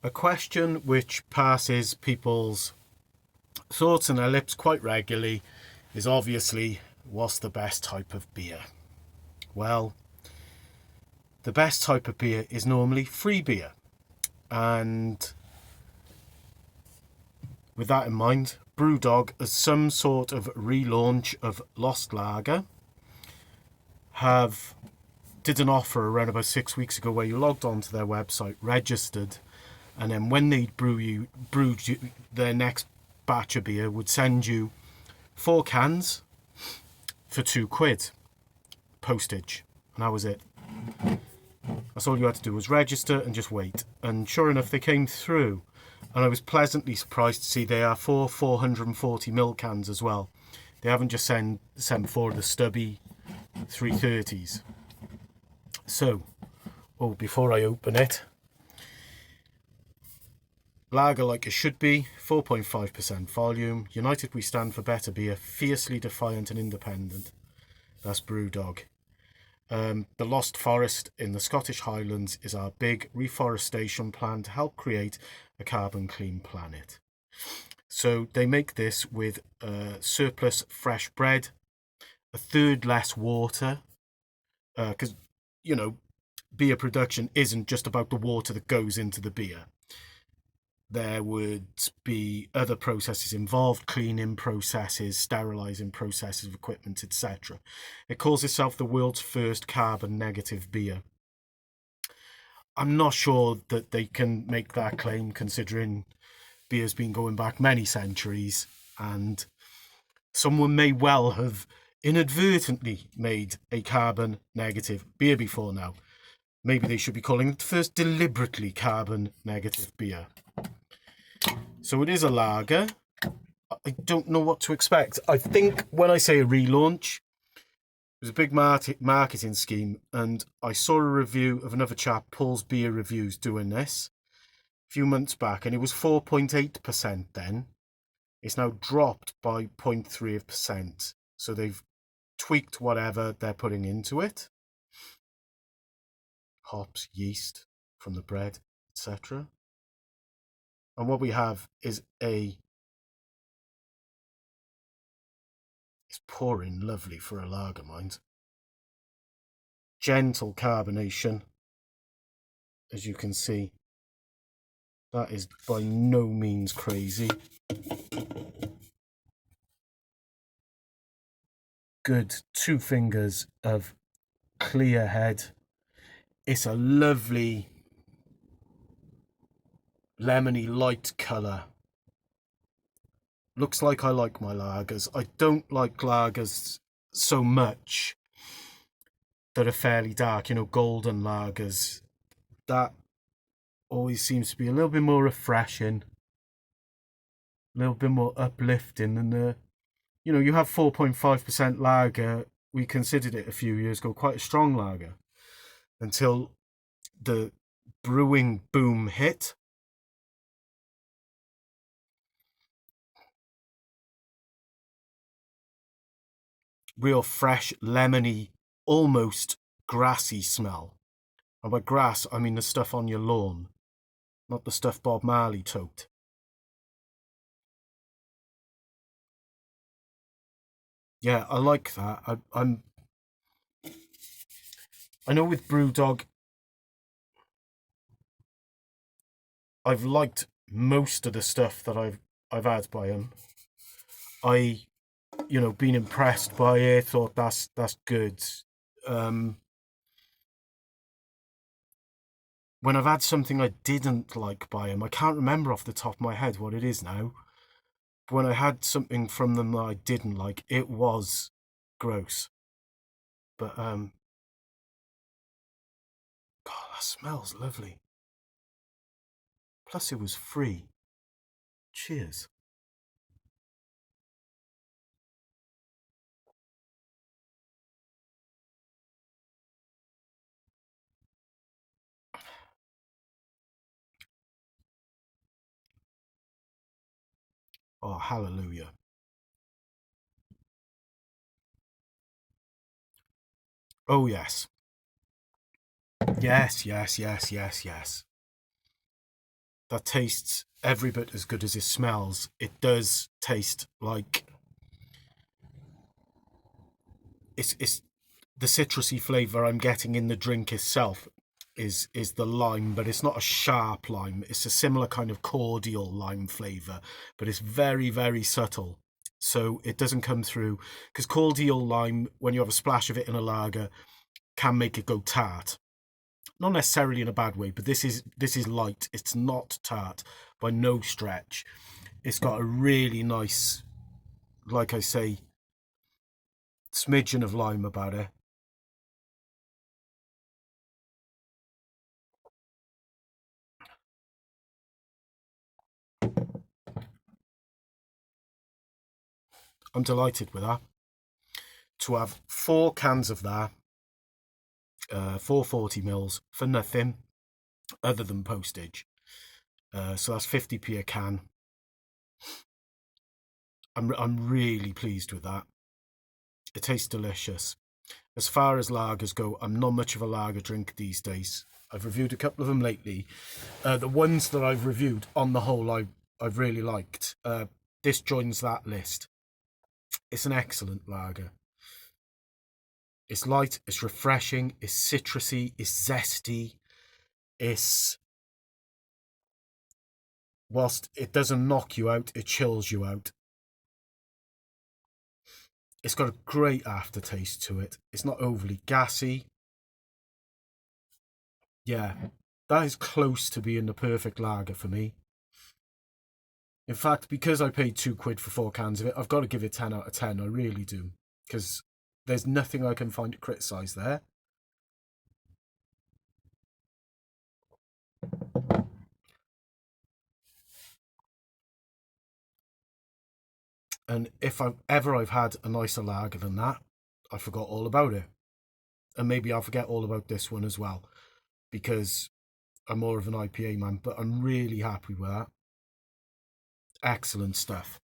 A question which passes people's thoughts and their lips quite regularly is obviously, what's the best type of beer? Well, the best type of beer is normally free beer. And with that in mind, Brewdog, as some sort of relaunch of Lost Lager, did an offer around about 6 weeks ago where you logged onto their website, registered, and then when they brewed you their next batch of beer, would send you 4 cans for £2 postage, and that was it. That's all you had to do, was register and just wait. And sure enough, they came through, and I was pleasantly surprised to see they are 440ml cans as well. They haven't just sent 4 of the stubby 330s. So, before I open it, lager like it should be, 4.5% volume. United we stand for better beer, fiercely defiant and independent. That's Brewdog. The Lost Forest in the Scottish Highlands is our big reforestation plan to help create a carbon clean planet. So they make this with surplus fresh bread, a third less water, because, beer production isn't just about the water that goes into the beer. There would be other processes involved, cleaning processes, sterilising processes of equipment, etc. It calls itself the world's first carbon negative beer. I'm not sure that they can make that claim, considering beer's been going back many centuries, and someone may well have inadvertently made a carbon negative beer before now. Maybe they should be calling it the first deliberately carbon negative beer. So it is a lager. I don't know what to expect. I think when I say a relaunch, it was a big marketing scheme, and I saw a review of another chap, Paul's Beer Reviews, doing this a few months back, and it was 4.8% then. It's now dropped by 0.3%. So they've tweaked whatever they're putting into it. Hops, yeast from the bread, etc. And what we have is it's pouring lovely for a lager, mind. Gentle carbonation, as you can see. That is by no means crazy. Good 2 fingers of clear head. It's a lovely lemony light colour. Looks like I like my lagers. I don't like lagers so much that are fairly dark, golden lagers. That always seems to be a little bit more refreshing, a little bit more uplifting than you have 4.5% lager. We considered it a few years ago quite a strong lager until the brewing boom hit. Real fresh, lemony, almost grassy smell. And by grass, I mean the stuff on your lawn, not the stuff Bob Marley tote. Yeah, I like that. I know with Brewdog, I've liked most of the stuff that I've had by him. Been impressed by it, thought that's good. When I've had something I didn't like by him, I can't remember off the top of my head what it is now. But when I had something from them that I didn't like, it was gross. But God, that smells lovely. Plus it was free. Cheers. Oh, hallelujah. Oh, yes. Yes, yes, yes, yes, yes. that tastes every bit as good as it smells. It does taste like it's the citrusy flavour I'm getting in the drink itself is the lime, but it's not a sharp lime. It's a similar kind of cordial lime flavour, but it's very, very subtle. So it doesn't come through, because cordial lime, when you have a splash of it in a lager, can make it go tart. Not necessarily in a bad way, but this is light. It's not tart by no stretch. It's got a really nice, like I say, smidgen of lime about it. I'm delighted with that. To have 4 cans of that, 440 mils for nothing other than postage. So that's 50p a can. I'm really pleased with that. It tastes delicious. As far as lagers go, I'm not much of a lager drink these days. I've reviewed a couple of them lately. The ones that I've reviewed, on the whole, I've really liked. This joins that list. It's an excellent lager. It's light, it's refreshing, it's citrusy, it's zesty. It's, whilst it doesn't knock you out, it chills you out. It's got a great aftertaste to it. It's not overly gassy. Yeah, that is close to being the perfect lager for me. In fact, because I paid £2 for 4 cans of it, I've got to give it 10 out of 10. I really do. Because there's nothing I can find to criticise there. And if I've had a nicer lager than that, I forgot all about it. And maybe I'll forget all about this one as well, because I'm more of an IPA man, but I'm really happy with that. Excellent stuff.